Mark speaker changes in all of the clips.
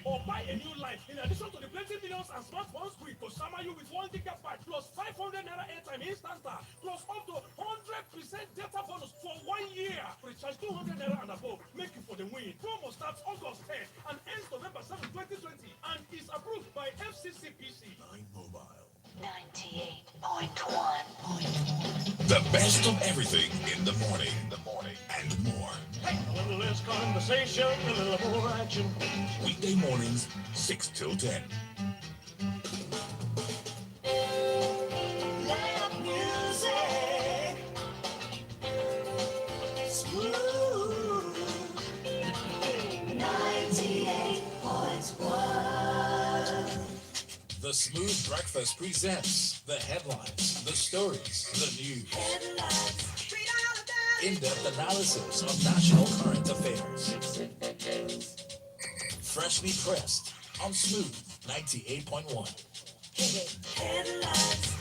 Speaker 1: or buy a new life. In addition to the plenty millions and smartphones, we could summer you with 1 gigabyte plus 500 naira airtime instanta plus up to 100% data bonus for 1 year. Recharge 200 naira and above. Make you for the win. Promo starts August 10 and ends November 7, 2020 and is approved by FCCPC. 9 Mobile.
Speaker 2: 98.1.
Speaker 3: The best of everything in the morning, and more.
Speaker 1: Hey, a little less conversation, a little more action.
Speaker 3: Weekday mornings, 6 till 10.
Speaker 2: Loud music. Smooth. 98.1.
Speaker 3: The Smooth Breakfast presents the headlines, the stories, the news.
Speaker 2: Headlines. Read all about it.
Speaker 3: In-depth analysis of national current affairs. Freshly pressed on Smooth 98.1.
Speaker 2: Headlines.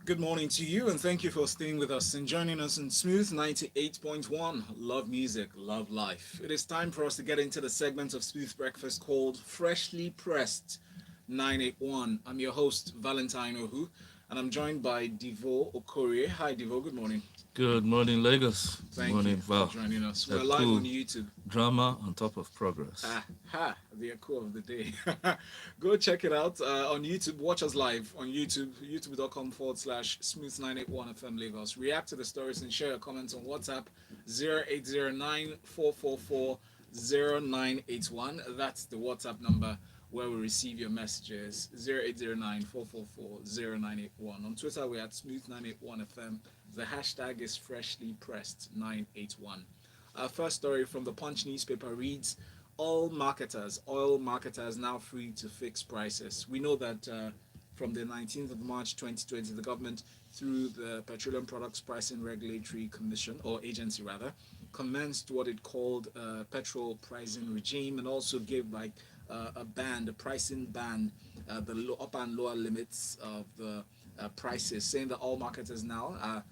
Speaker 4: Good morning to you, and thank you for staying with us and joining us in Smooth 98.1. Love music, love life. It is time for us to get into the segment of Smooth Breakfast called Freshly Pressed 981. I'm your host, Valentine Ohu, and I'm joined by Divo Okorie. Hi, Divo. Good morning.
Speaker 5: Good morning, Lagos.
Speaker 4: Thank
Speaker 5: morning,
Speaker 4: you
Speaker 5: Val.
Speaker 4: for joining us.
Speaker 5: That
Speaker 4: We're live
Speaker 5: cool
Speaker 4: on YouTube.
Speaker 5: Drama on top of progress.
Speaker 4: The echo of the day. Go check it out on YouTube. Watch us live on YouTube, youtube.com/smooth981FM Lagos. React to the stories and share your comments on WhatsApp 0809-444-0981. That's the WhatsApp number where we receive your messages. 0809-444-0981. On Twitter, we're at smooth981FM. The hashtag is freshly pressed 981. Our first story from the Punch newspaper reads, oil marketers now free to fix prices. We know that from the 19th of March 2020, the government, through the Petroleum Products Pricing Regulatory Commission, or agency rather, commenced what it called a petrol pricing regime, and also gave a pricing band, the upper and lower limits of the prices, saying that all marketers now are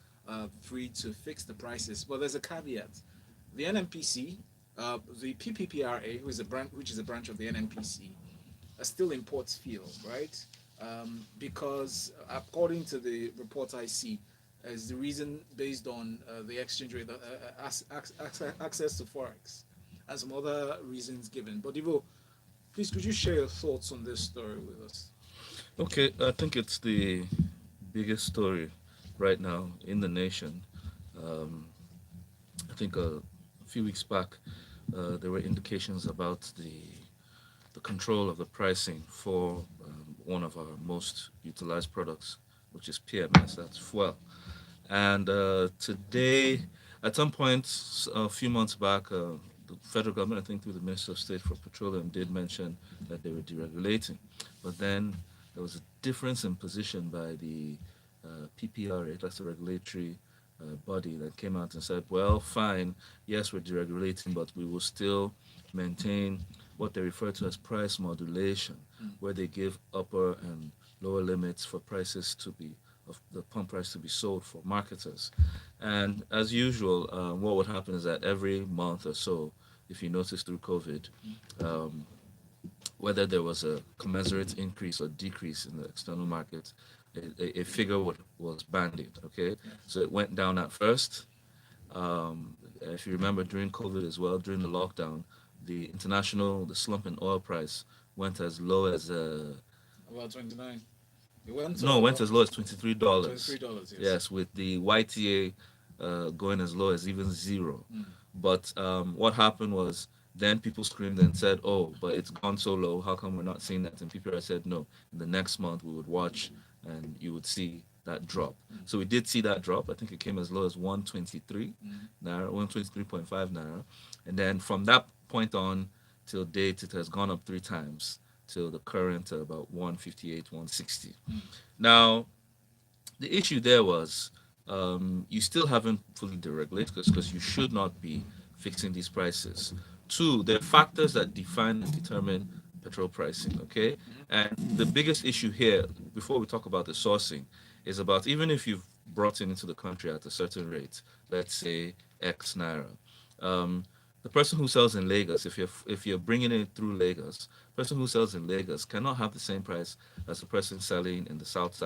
Speaker 4: free to fix the prices. But there's a caveat. The NNPC, the PPPRA, which is a branch of the NNPC, still imports fuel, right? Because according to the report I see, is the reason based on the exchange rate, access to forex, and some other reasons given. But Ivo, please, could you share your thoughts on this story with us?
Speaker 5: Okay, I think it's the biggest story right now in the nation. I think a few weeks back, there were indications about the control of the pricing for one of our most utilized products, which is PMS, that's fuel. And today, at some point, a few months back, the federal government, I think through the Minister of State for Petroleum, did mention that they were deregulating. But then there was a difference in position by the PPRA, that's the regulatory body, that came out and said, well, fine, yes, we're deregulating, but we will still maintain what they refer to as price modulation, where they give upper and lower limits for prices to be, of the pump price to be sold for marketers. And as usual, what would happen is that every month or so, if you notice through COVID, whether there was a commensurate increase or decrease in the external market, a figure was bandied, okay?
Speaker 4: Yes.
Speaker 5: So it went down at first. If you remember, during COVID as well, during the lockdown, the slump in oil price went as low as...
Speaker 4: About 29. It went
Speaker 5: as low as $23.
Speaker 4: $23, yes.
Speaker 5: Yes, with the YTA going as low as even zero. But what happened was, then people screamed and said, oh, but it's gone so low, how come we're not seeing that? And people said, no, in the next month we would watch and you would see that drop. So we did see that drop. I think it came as low as 123 naira, 123.5 naira. And then from that point on till date, it has gone up 3 times till the current about 158, 160. Now, the issue there was you still haven't fully deregulated because you should not be fixing these prices. 2, there are factors that define and determine petrol pricing, okay? And the biggest issue here, before we talk about the sourcing, is about even if you've brought it into the country at a certain rate, let's say X naira, um, the person who sells in Lagos, if you're bringing it through Lagos, person who sells in Lagos cannot have the same price as the person selling in the south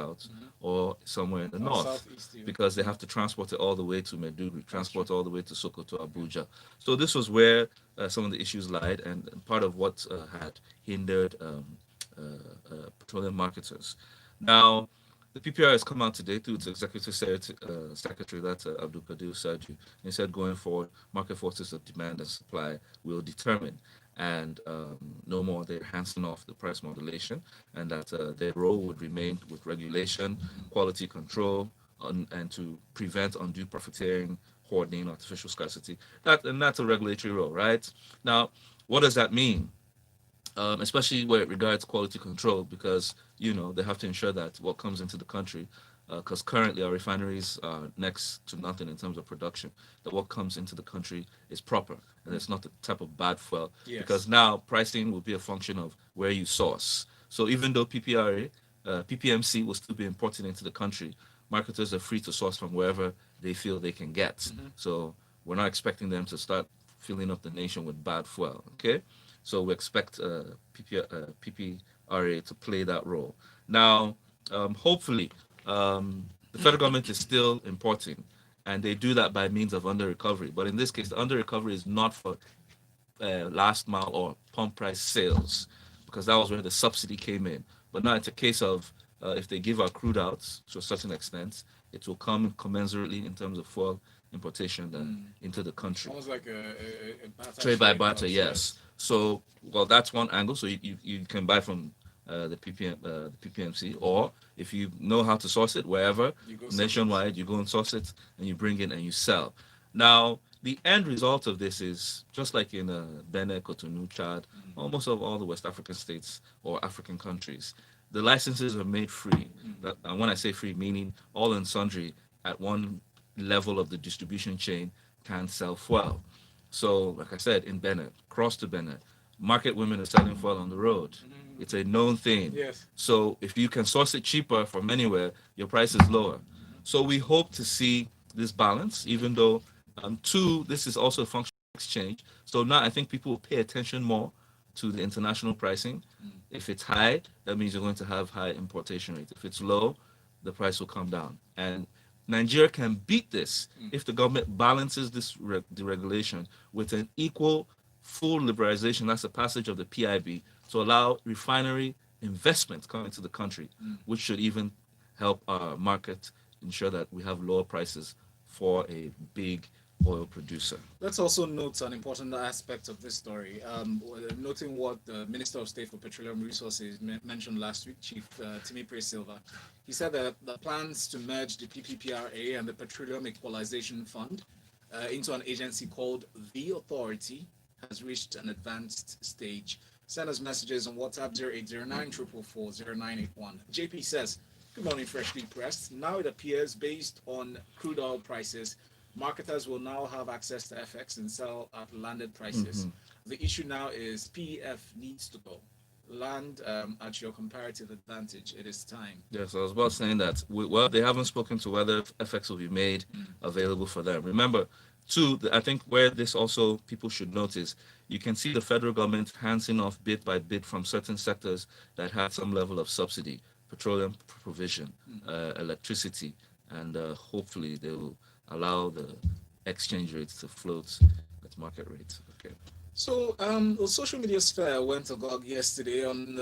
Speaker 5: or somewhere in the
Speaker 4: Or
Speaker 5: north,
Speaker 4: southeast even.
Speaker 5: because they have to transport it all the way to Maiduguri, transport
Speaker 4: true.
Speaker 5: all the way to Sokoto, Abuja. So this was where some of the issues lied, and part of what had hindered petroleum marketers. Now, the PPR has come out today through its executive secretary, that's Abdul Kadir Saju, and said going forward, market forces of demand and supply will determine, and no more they're handing off the price modulation, and that their role would remain with regulation, quality control, and to prevent undue profiteering, hoarding, artificial scarcity. That's a regulatory role, right? Now, what does that mean? Especially where it regards quality control, because they have to ensure that what comes into the country, because currently our refineries are next to nothing in terms of production, that what comes into the country is proper and it's not the type of bad fuel.
Speaker 4: Yes.
Speaker 5: Because now pricing will be a function of where you source. So even though PPRA, PPMC will still be imported into the country, marketers are free to source from wherever they feel they can get. So we're not expecting them to start filling up the nation with bad fuel. Okay. So we expect PPRA to play that role. Now, hopefully, the federal government is still importing, and they do that by means of under recovery. But in this case, the under recovery is not for last mile or pump price sales, because that was where the subsidy came in. But now it's a case of if they give our crude out to a certain extent, it will come commensurately in terms of fuel importation into the country.
Speaker 4: Almost like a barter
Speaker 5: Trade by
Speaker 4: trade
Speaker 5: barter,
Speaker 4: almost,
Speaker 5: yes. So, well, that's one angle. So you can buy from the PPMC, or if you know how to source it wherever
Speaker 4: You go
Speaker 5: nationwide, you go and source it and you bring it and you sell. Now, the end result of this is just like in Benin, Cotonou, Chad, almost of all the West African states or African countries, the licenses are made free. And when I say free, meaning all and sundry at one level of the distribution chain can sell fuel. So, like I said, in Benin, cross to Benin, market women are selling fuel on the road. It's a known thing.
Speaker 4: Yes.
Speaker 5: So, if you can source it cheaper from anywhere, your price is lower. So, we hope to see this balance, even though, two, this is also a function of exchange. So, now I think people will pay attention more to the international pricing. If it's high, that means you're going to have high importation rate. If it's low, the price will come down. And Nigeria can beat this if the government balances this deregulation with an equal full liberalization. That's the passage of the PIB to allow refinery investment coming into the country, which should even help our market ensure that we have lower prices for a big oil producer.
Speaker 4: Let's also note an important aspect of this story. Noting what the Minister of State for Petroleum Resources mentioned last week, Chief Timipre Silva. He said that the plans to merge the PPPRA and the Petroleum Equalization Fund into an agency called The Authority has reached an advanced stage. Send us messages on WhatsApp 0809 444 0981. JP says, good morning, freshly pressed. Now it appears, based on crude oil prices, marketers will now have access to FX and sell at landed prices. The issue now is PEF needs to go. Land at your comparative advantage. It is time.
Speaker 5: Yes, I was about saying that. Well, they haven't spoken to whether FX will be made available for them. Remember, too, I think where this also people should notice, you can see the federal government handing off bit by bit from certain sectors that had some level of subsidy, petroleum provision, electricity, and hopefully they will allow the exchange rates to float at market rates. Okay.
Speaker 4: So, the social media sphere went agog yesterday on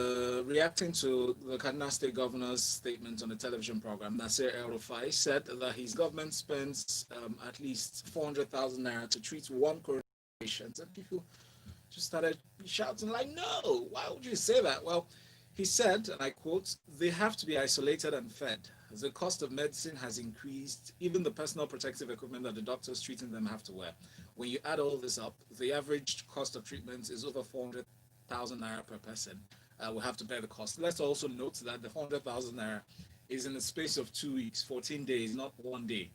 Speaker 4: reacting to the Kaduna State Governor's statement on the television program. Nasir El-Rufai said that his government spends at least 400,000 naira to treat one corona patient, and people just started shouting like, "No! Why would you say that?" Well, he said, and I quote, "They have to be isolated and fed. The cost of medicine has increased, even the personal protective equipment that the doctors treating them have to wear. When you add all this up, the average cost of treatment is over 400,000 naira per person. We'll have to bear the cost." Let's also note that the 400,000 naira is in the space of 2 weeks, 14 days, not 1 day.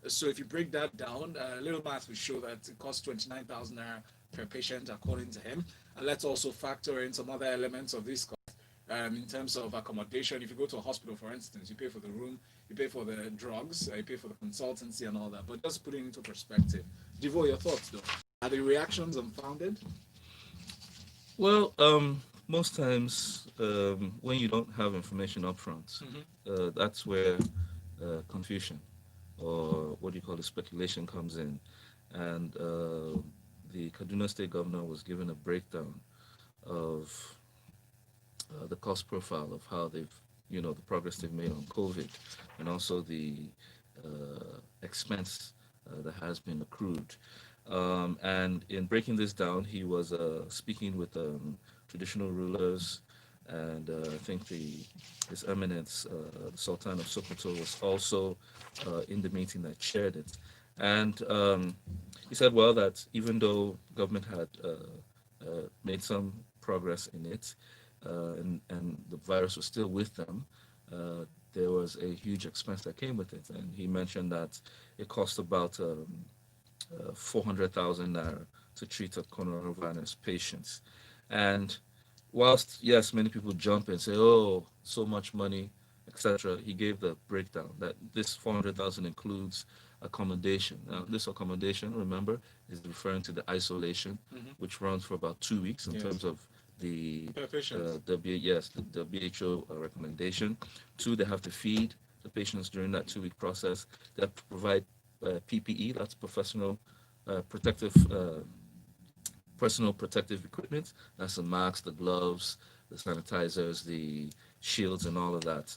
Speaker 4: So if you break that down, a little math will show that it costs 29,000 naira per patient, according to him. And let's also factor in some other elements of this cost. in terms of accommodation. If you go to a hospital, for instance, you pay for the room, you pay for the drugs, you pay for the consultancy and all that. But just putting it into perspective. Divo, your thoughts though? Are the reactions unfounded?
Speaker 5: Well, most times when you don't have information up front, that's where confusion or what do you call it, speculation comes in. And the Kaduna State Governor was given a breakdown of the cost profile of how they've, the progress they've made on COVID, and also the expense that has been accrued. And in breaking this down, he was speaking with traditional rulers, and I think His Eminence, the Sultan of Sokoto, was also in the meeting that chaired it. And he said, well, that even though government had made some progress in it, and the virus was still with them, there was a huge expense that came with it. And he mentioned that it cost about 400,000 naira to treat a coronavirus patients. And whilst, yes, many people jump and say, oh, so much money, etc., he gave the breakdown that this 400,000 includes accommodation. Now, this accommodation, remember, is referring to the isolation, which runs for about 2 weeks in terms of the the WHO recommendation. 2, they have to feed the patients during that 2-week process. They have to provide PPE, that's personal protective equipment. That's the masks, the gloves, the sanitizers, the shields, and all of that,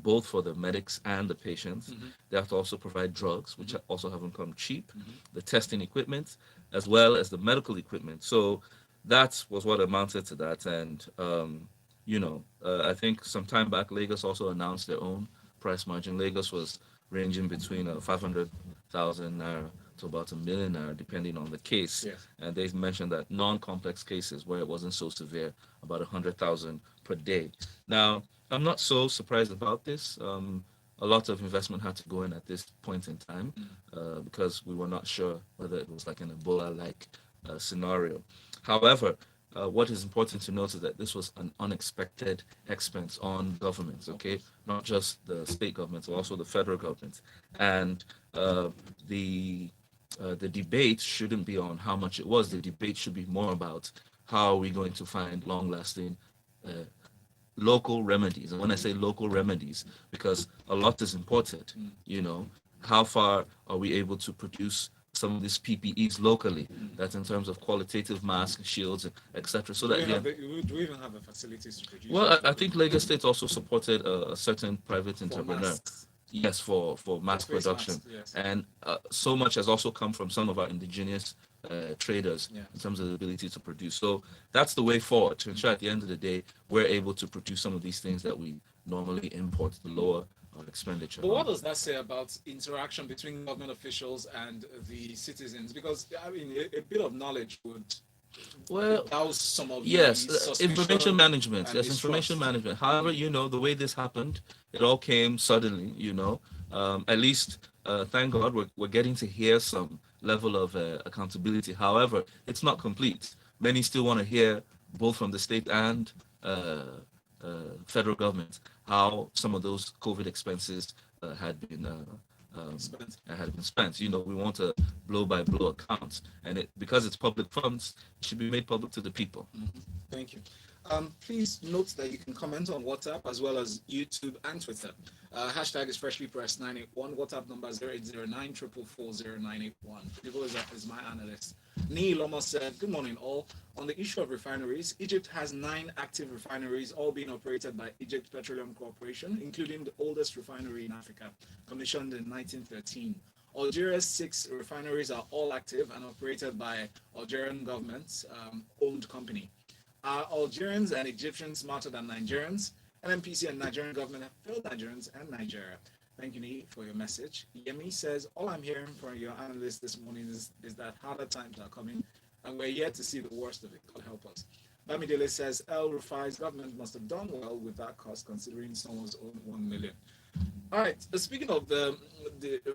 Speaker 5: both for the medics and the patients. They have to also provide drugs, which also haven't come cheap, the testing equipment, as well as the medical equipment. So that was what amounted to that. And, I think some time back, Lagos also announced their own price margin. Lagos was ranging between 500,000 naira to about 1 million naira, depending on the case.
Speaker 4: Yes.
Speaker 5: And they mentioned that non-complex cases where it wasn't so severe, about 100,000 per day. Now, I'm not so surprised about this. A lot of investment had to go in at this point in time because we were not sure whether it was like an Ebola-like scenario. However, what is important to note is that this was an unexpected expense on governments, okay? Not just the state governments, but also the federal government. And the debate shouldn't be on how much it was. The debate should be more about how are we going to find long-lasting local remedies. And when I say local remedies, because a lot is imported, how far are we able to produce some of these PPEs locally? That's in terms of qualitative masks, shields, etc. So that
Speaker 4: Do we even have the facilities to produce?
Speaker 5: well, I think Lagos State also supported a certain private
Speaker 4: For
Speaker 5: entrepreneur.
Speaker 4: masks.
Speaker 5: Yes, for mass
Speaker 4: Face
Speaker 5: production.
Speaker 4: masks, yes.
Speaker 5: And so much has also come from some of our indigenous traders
Speaker 4: Yeah.
Speaker 5: in terms of the ability to produce. So that's the way forward to ensure at the end of the day, we're able to produce some of these things that we normally import to lower our expenditure.
Speaker 4: But what does that say about interaction between government officials and the citizens? Because, I mean, a bit of knowledge would douse some of
Speaker 5: yes,
Speaker 4: the suspicion
Speaker 5: information management.
Speaker 4: and
Speaker 5: Yes,
Speaker 4: distrust.
Speaker 5: information management. However, the way this happened, it all came suddenly. At least, thank God, we're getting to hear some level of accountability. However, it's not complete. Many still want to hear both from the state and federal government how some of those COVID expenses had been spent. We want a blow by blow account, and because it's public funds, it should be made public to the people.
Speaker 4: Thank you. Please note that you can comment on WhatsApp as well as YouTube and Twitter. Hashtag is freshlypressed981. WhatsApp number 0809 4440981. People is my analyst. Neil almost said, good morning all. On the issue of refineries, Egypt has 9 active refineries, all being operated by Egypt Petroleum Corporation, including the oldest refinery in Africa, commissioned in 1913. Algeria's 6 refineries are all active and operated by Algerian government's owned company. Are Algerians and Egyptians smarter than Nigerians? NMPC and Nigerian government have failed Nigerians and Nigeria. Thank you, Nee, for your message. Yemi says, all I'm hearing from your analyst this morning is that harder times are coming, and we're yet to see the worst of it. God help us. Bamidele says, El Rufai's government must have done well with that cost, considering someone's own 1 million. All right. Speaking of the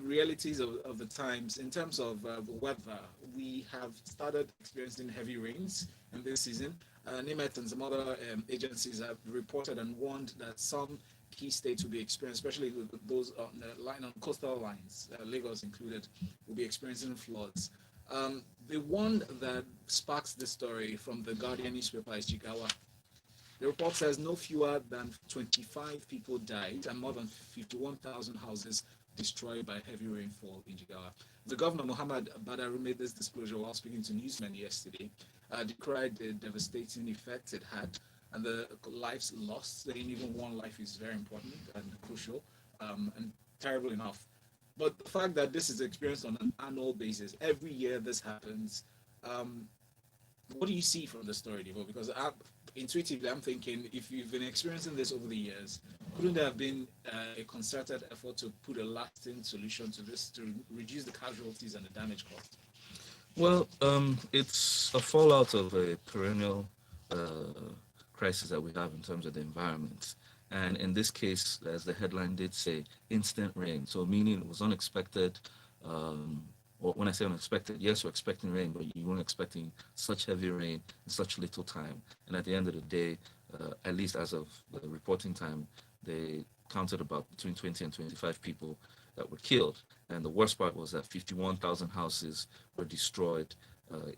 Speaker 4: realities of the times, in terms of the weather, we have started experiencing heavy rains in this season, NIMET and some other agencies have reported and warned that some key states will be experiencing, especially those on the line on coastal lines, Lagos included, will be experiencing floods. The one that sparks this story from the Guardian newspaper is Jigawa. The report says no fewer than 25 people died and more than 51,000 houses destroyed by heavy rainfall in Jigawa. The governor, Muhammad Badaru, made this disclosure while speaking to newsmen yesterday, decried the devastating effects it had and the lives lost, saying even one life is very important and crucial and terrible enough. But the fact that this is experienced on an annual basis, every year this happens, what do you see from the story, Devo? Because intuitively, I'm thinking if you've been experiencing this over the years, couldn't there have been a concerted effort to put a lasting solution to this to reduce the casualties and the damage caused?
Speaker 5: Well, it's a fallout of a perennial crisis that we have in terms of the environment. And in this case, as the headline did say, instant rain. So meaning it was unexpected. Or when I say unexpected, yes, we're expecting rain, but you weren't expecting such heavy rain in such little time. And at the end of the day, at least as of the reporting time, they counted about between 20 and 25 people that were killed. And the worst part was that 51,000 houses were destroyed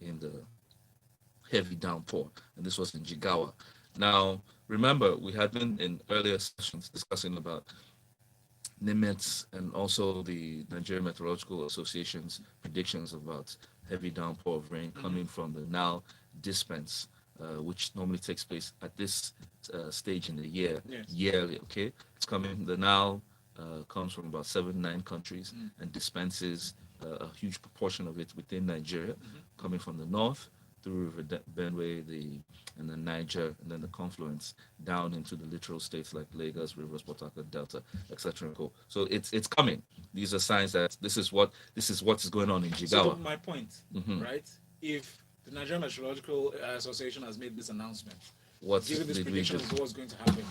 Speaker 5: in the heavy downpour. And this was in Jigawa. Now, remember, we had been in earlier sessions discussing about NIMET's and also the Nigerian Meteorological Association's predictions about heavy downpour of rain coming from the now dispense, which normally takes place at this stage in the year, yearly, okay? It's coming, the now comes from about 7, 9 countries and dispenses a huge proportion of it within Nigeria, coming from the north through River Benue, and then Niger, and then the confluence down into the littoral states like Lagos, Rivers, Port Harcourt, Delta, etc. So it's coming. These are signs that this is what is going on in Jigawa.
Speaker 4: So my point, right? If the Nigerian Meteorological Association has made this announcement, given this prediction of what's going to happen.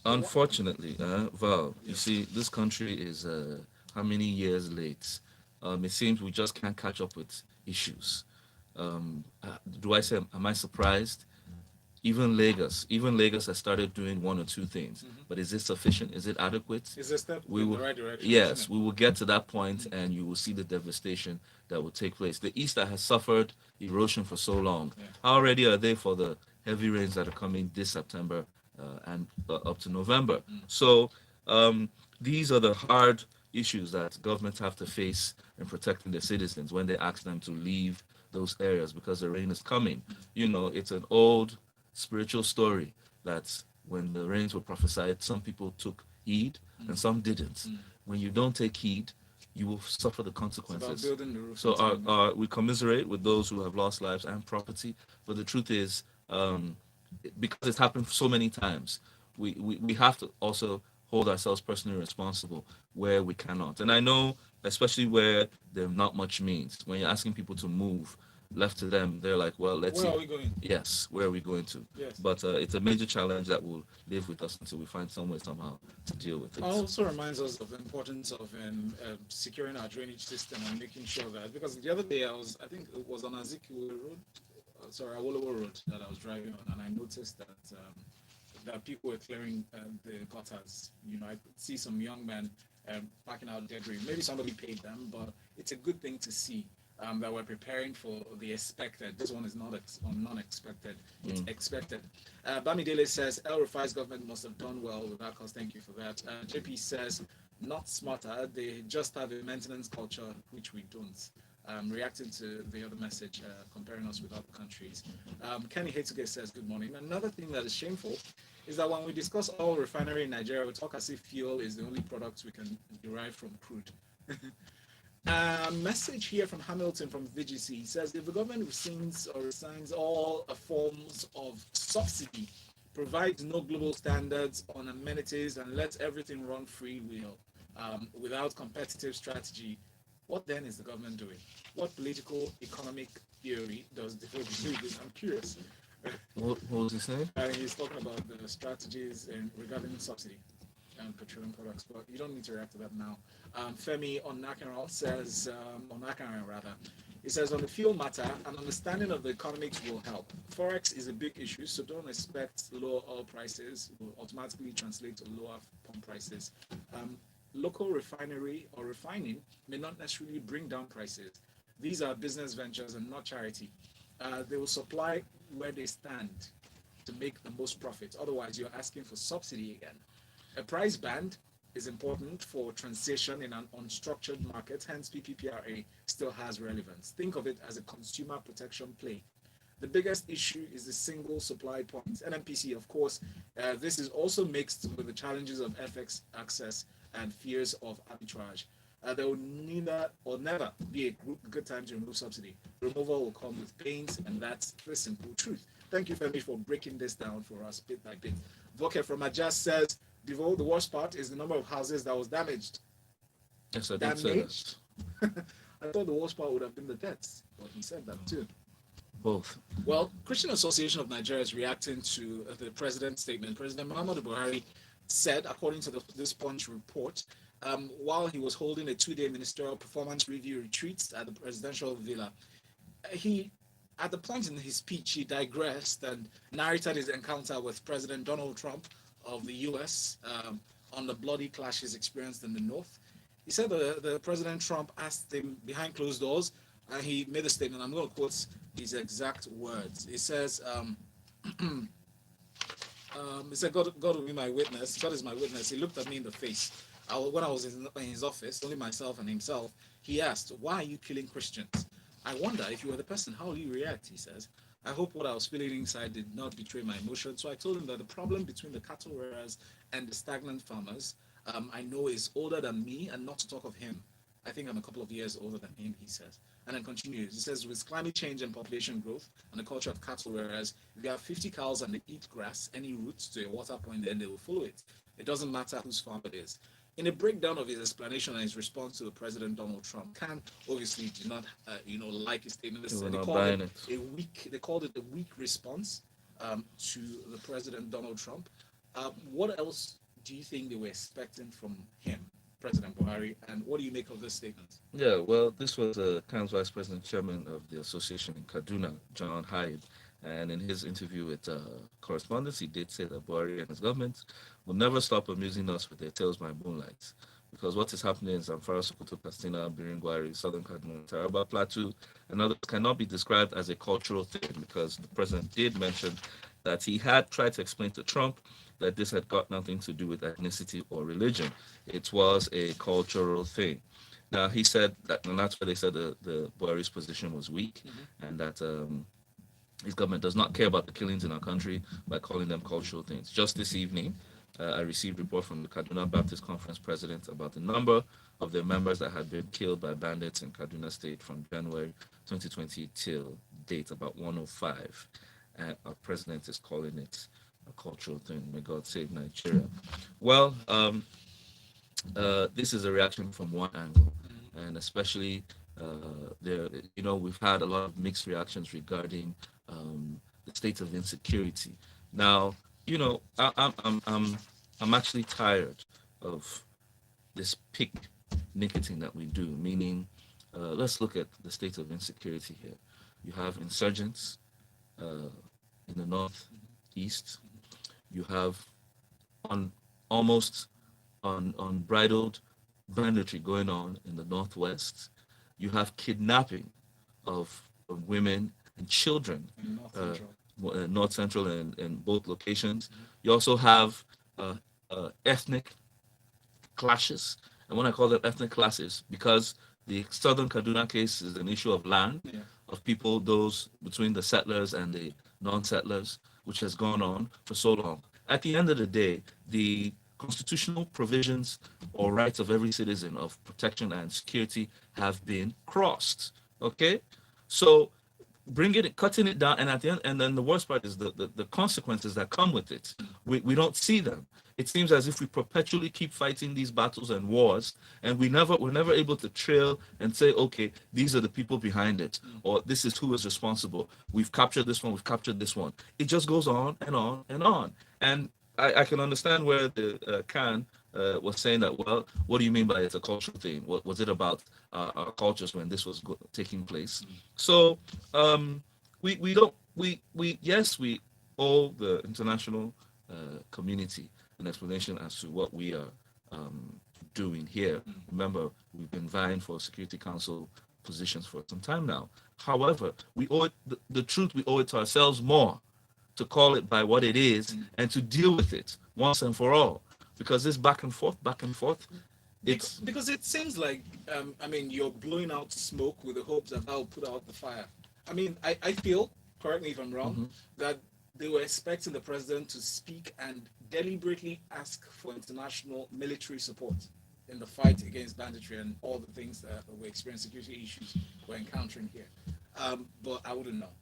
Speaker 5: Unfortunately, Val, you see, this country is how many years late? It seems we just can't catch up with issues. Do I say, am I surprised? Even Lagos has started doing 1 or 2 things, but is it sufficient? Is it adequate?
Speaker 4: Is a step in the right direction?
Speaker 5: Yes, we will get to that point, and you will see the devastation that will take place. The East that has suffered erosion for so long, how ready are they for the heavy rains that are coming this September and up to November? So these are the hard issues that governments have to face in protecting their citizens when they ask them to leave those areas because the rain is coming. You know, it's an old spiritual story that when the rains were prophesied, some people took heed and some didn't. When you don't take heed, you will suffer the consequences.
Speaker 4: It's about building the roof.
Speaker 5: So we commiserate with those who have lost lives and property, but the truth is, because it's happened so many times, we have to also hold ourselves personally responsible where we cannot. And I know, especially where there's not much means, when you're asking people to move, left to them, they're like, well, let's see.
Speaker 4: Where are we going?
Speaker 5: Yes, where are we going to?
Speaker 4: Yes.
Speaker 5: But it's a major challenge that will live with us until we find some way somehow to deal with it.
Speaker 4: Also reminds us of the importance of securing our drainage system and making sure that, because the other day I think it was on Azikiwe Road, Awolowo Road that I was driving on, and I noticed that people were clearing the gutters. You know, I could see some young men packing out debris. Maybe somebody paid them, but it's a good thing to see that we're preparing for the expected. This one is not non-expected. It's expected. Bamidele says, El Rufai's government must have done well with that, cause thank you for that. JP says, not smarter. They just have a maintenance culture, which we don't. Reacting to the other message, comparing us with other countries. Kenny Hatsuge says, good morning. Another thing that is shameful is that when we discuss oil refinery in Nigeria, we talk as if fuel is the only product we can derive from crude. Message here from Hamilton from VGC. He says, if the government rescinds or resigns all forms of subsidy, provides no global standards on amenities, and lets everything run freewheel without competitive strategy, what then is the government doing? What political economic theory does the believe? I'm curious.
Speaker 5: What was he saying?
Speaker 4: He's talking about the strategies regarding subsidy and petroleum products, but you don't need to react to that now. Femi Onakaran says, It says on the fuel matter, an understanding of the economics will help. Forex is a big issue, so don't expect lower oil prices will automatically translate to lower pump prices. Local refinery or refining may not necessarily bring down prices. These are business ventures and not charity. They will supply where they stand to make the most profit. Otherwise, you're asking for subsidy again. A price band is important for transition in an unstructured market, hence PPPRA still has relevance. Think of it as a consumer protection play. The biggest issue is the single supply point. NMPC, of course, this is also mixed with the challenges of FX access and fears of arbitrage. There will neither or never be a good time to remove subsidy. Removal will come with pains, and that's the simple truth. Thank you, Femi, for breaking this down for us bit by bit. Voke from Ajas says, Devo, the worst part is the number of houses that was damaged.
Speaker 5: Yes, I did say
Speaker 4: Damaged? I thought the worst part would have been the deaths, but he said that too.
Speaker 5: both.
Speaker 4: Well, Christian Association of Nigeria is reacting to the president's statement. President Muhammadu Buhari said, according to this Punch report, while he was holding a 2-day ministerial performance review retreat at the presidential villa, at the point in his speech, he digressed and narrated his encounter with President Donald Trump of the U.S. On the bloody clashes experienced in the North. He said the President Trump asked him behind closed doors, and he made a statement. I'm going to quote his exact words. He says, he said, God will be my witness. God is my witness. He looked at me in the face. When I was in his office, only myself and himself, he asked, why are you killing Christians? I wonder if you were the person, how will you react? He says. I hope what I was feeling inside did not betray my emotions. So I told him that the problem between the cattle rearers and the stagnant farmers, I know is older than me, and not to talk of him. I think I'm a couple of years older than him, he says. And then continues. He says, with climate change and population growth and the culture of cattle rearers, if you have 50 cows and they eat grass, any roots to a water point, then they will follow it. It doesn't matter whose farm it is. In a breakdown of his explanation and his response to President Donald Trump, Khan obviously did not, like his statement. They called it a weak response to the President Donald Trump. What else do you think they were expecting from him, President Buhari, and what do you make of this statement?
Speaker 5: Yeah, well, this was Khan's Vice President Chairman of the association in Kaduna, John Hyde. And in his interview with correspondents, he did say that Buhari and his government will never stop amusing us with their tales by moonlight. Because what is happening in Zamfara, Sokoto, Katsina, Biringwari, Southern Kaduna, Taraba, Plateau, and others cannot be described as a cultural thing, because the president did mention that he had tried to explain to Trump that this had got nothing to do with ethnicity or religion. It was a cultural thing. Now, he said that, and that's why they said the Buhari's position was weak, and that his government does not care about the killings in our country by calling them cultural things. Just this evening, I received a report from the Kaduna Baptist Conference president about the number of their members that had been killed by bandits in Kaduna State from January 2020 till date, about 105. And our president is calling it a cultural thing. May God save Nigeria. Well, this is a reaction from one angle, and especially we've had a lot of mixed reactions regarding the state of insecurity. Now, I'm actually tired of this picnicking that we do. Meaning, let's look at the state of insecurity here. You have insurgents in the northeast. You have almost unbridled banditry going on in the northwest. You have kidnapping of women and children, North Central and both locations. You also have ethnic clashes. And when I call them ethnic clashes, because the Southern Kaduna case is an issue of land, of people, those between the settlers and the non-settlers, which has gone on for so long. At the end of the day, the constitutional provisions or rights of every citizen of protection and security have been crossed. Okay? So cutting it down, and at the end, and then the worst part is the consequences that come with it. We don't see them. It seems as if we perpetually keep fighting these battles and wars, and we're never able to trail and say, okay, these are the people behind it, or this is who is responsible. We've captured this one, we've captured this one. It just goes on and on and on. And I can understand where the Khan was saying that, well, what do you mean by it's a cultural thing? What was it about our cultures when this was taking place? So we don't we yes, we owe the international community an explanation as to what we are um, doing here. Remember, we've been vying for Security Council positions for some time now. However, we owe it, the truth, we owe it to ourselves more to call it by what it is and to deal with it once and for all. Because this back and forth, it's
Speaker 4: Because it seems like, I mean, you're blowing out smoke with the hopes that will put out the fire. I mean, I feel, correct me if I'm wrong, that they were expecting the president to speak and deliberately ask for international military support in the fight against banditry and all the things that we experience, security issues we're encountering here. But I wouldn't know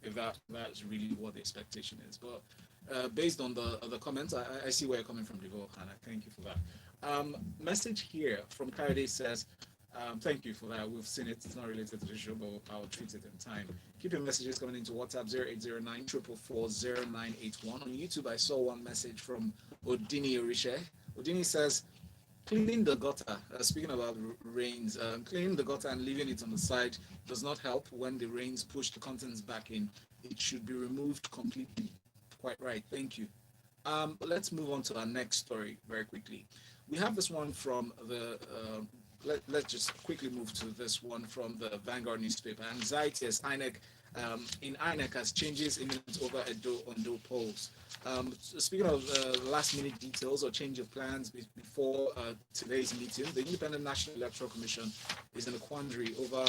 Speaker 4: if that's really what the expectation is. But based on the comments, I see where you're coming from, Devo, and I thank you for that. Message here from Kayode says, thank you for that. We've seen it. It's not related to the show, but I'll treat it in time. Keep your messages coming into WhatsApp 0809 444 0981. On YouTube, I saw one message from Odini Orishe. Odini says, cleaning the gutter, speaking about rains, cleaning the gutter and leaving it on the side does not help when the rains push the contents back in. It should be removed completely. Quite right. Thank you. Let's move on to our next story very quickly. We have this one from the, let's just quickly move to this one from the Vanguard newspaper. Anxiety as INEC, in INEC as changes imminent over Ondo polls. Speaking of last minute details or change of plans before today's meeting, the Independent National Electoral Commission is in a quandary over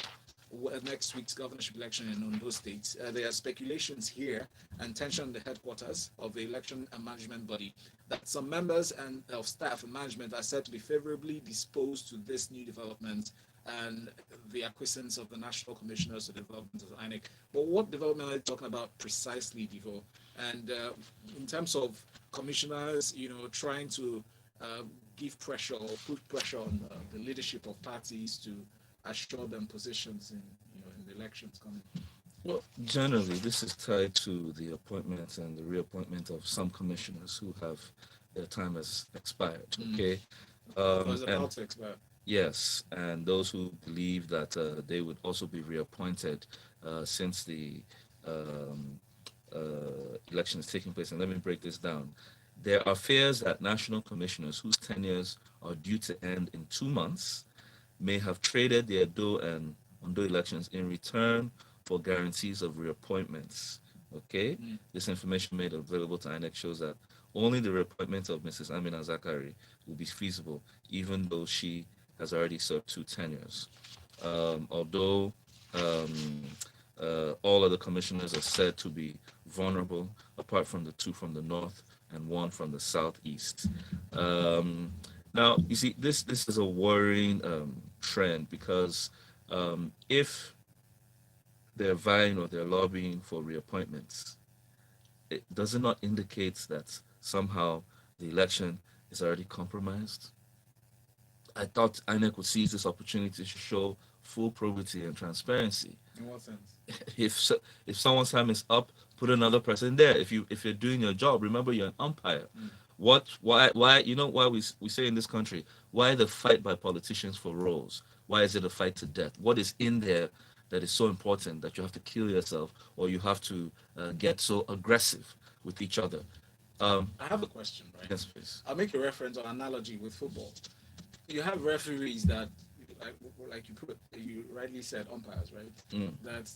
Speaker 4: next week's governorship election in Ondo State. There are speculations here and tension in the headquarters of the election and management body that some members and of staff and management are said to be favorably disposed to this new development and the acquiescence of the national commissioners to the development of INEC. But what development are you talking about precisely, Devo? And in terms of commissioners, trying to give pressure or put pressure on the leadership of parties to assure them positions in the elections coming.
Speaker 5: Well, generally, this is tied to the appointment and the reappointment of some commissioners who have their time has expired. Okay,
Speaker 4: Was about to expire.
Speaker 5: Yes, and those who believe that they would also be reappointed since the election is taking place. And let me break this down. There are fears that national commissioners whose tenures are due to end in 2 months may have traded the Edo and Ondo elections in return for guarantees of reappointments. Okay, this information made available to INEC shows that only the reappointment of Mrs. Amina Zakari will be feasible, even though she has already served 2 tenures. Although all of the commissioners are said to be vulnerable, apart from the 2 from the north and 1 from the southeast. Now, you see, this is a worrying trend because if they're vying or they're lobbying for reappointments, does it not indicate that somehow the election is already compromised? I thought INEC would seize this opportunity to show full probity and transparency.
Speaker 4: In what sense?
Speaker 5: If someone's time is up, put another person there. If you're doing your job, remember you're an umpire. Why we say in this country, why the fight by politicians for roles? Why is it a fight to death? What is in there that is so important that you have to kill yourself or you have to get so aggressive with each other?
Speaker 4: I have a question, right?
Speaker 5: Yes, please.
Speaker 4: I'll make a reference or analogy with football. You have referees that, like you rightly said, umpires, right? That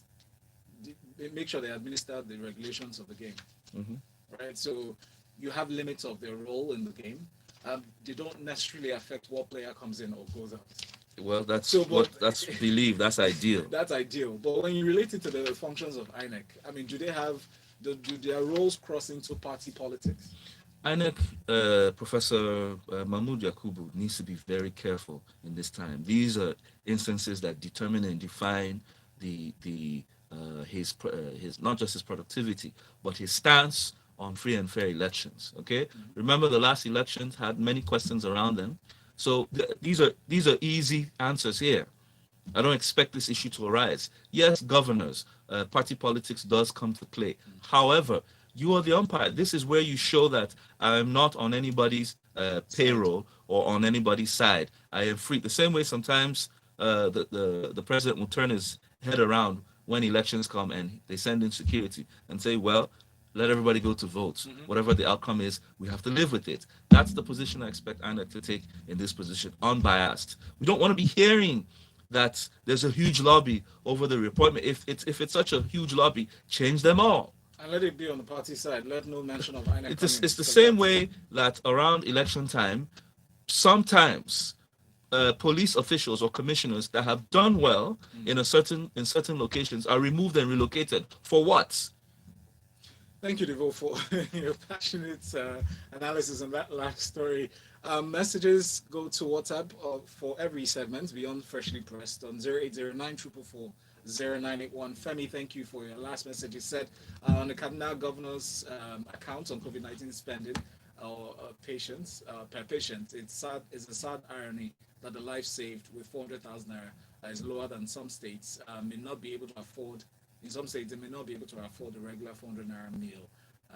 Speaker 4: they make sure they administer the regulations of the game, right? So you have limits of their role in the game. They don't necessarily affect what player comes in or goes out.
Speaker 5: Well, that's
Speaker 4: that's
Speaker 5: believe. That's ideal.
Speaker 4: That's ideal. But when you relate it to the functions of INEC, I mean, do their roles cross into party politics?
Speaker 5: INEC, Professor Mahmoud Yakubu needs to be very careful in this time. These are instances that determine and define his not just his productivity, but his stance on free and fair elections. Okay, remember the last elections had many questions around them, so these are easy answers here. I don't expect this issue to arise. Yes, governors, party politics does come to play. However, You are the umpire. This is where you show that I am not on anybody's payroll or on anybody's side. I am free. The same way sometimes the president will turn his head around when elections come and they send in security and say, well, let everybody go to vote. Whatever the outcome is, we have to live with it. That's the position I expect INEC to take in this position, unbiased. We don't want to be hearing that there's a huge lobby over the reappointment. If it's such a huge lobby, change them all.
Speaker 4: And let it be on the party side. Let no mention of INEC.
Speaker 5: It's the same way that around election time, sometimes police officials or commissioners that have done well in certain locations are removed and relocated. For what?
Speaker 4: Thank you, Devo, for your passionate analysis on that last story. Messages go to WhatsApp for every segment beyond Freshly Pressed on 0809 0981. Femi, thank you for your last message. You said on the Cardinal Governor's account on COVID-19 spending or patients per patient, it's a sad irony that the life saved with 400,000 naira is lower than some states may not be able to afford. In some states, they may not be able to afford a regular 400 naira meal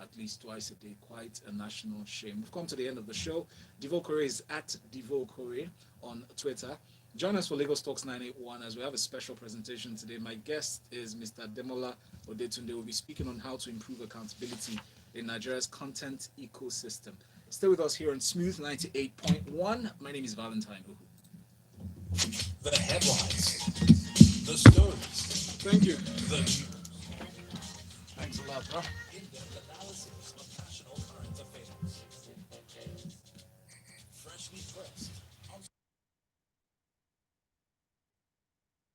Speaker 4: at least twice a day. Quite a national shame. We've come to the end of the show. Devo Kore is at Devo Kore on Twitter. Join us for Lagos Talks 981 as we have a special presentation today. My guest is Mr. Demola Odetunde. We'll be speaking on how to improve accountability in Nigeria's content ecosystem. Stay with us here on Smooth 98.1. My name is Valentine Uhu.
Speaker 3: The headlines, the stories,
Speaker 4: Thank you.
Speaker 3: the
Speaker 4: Thanks a lot, bro.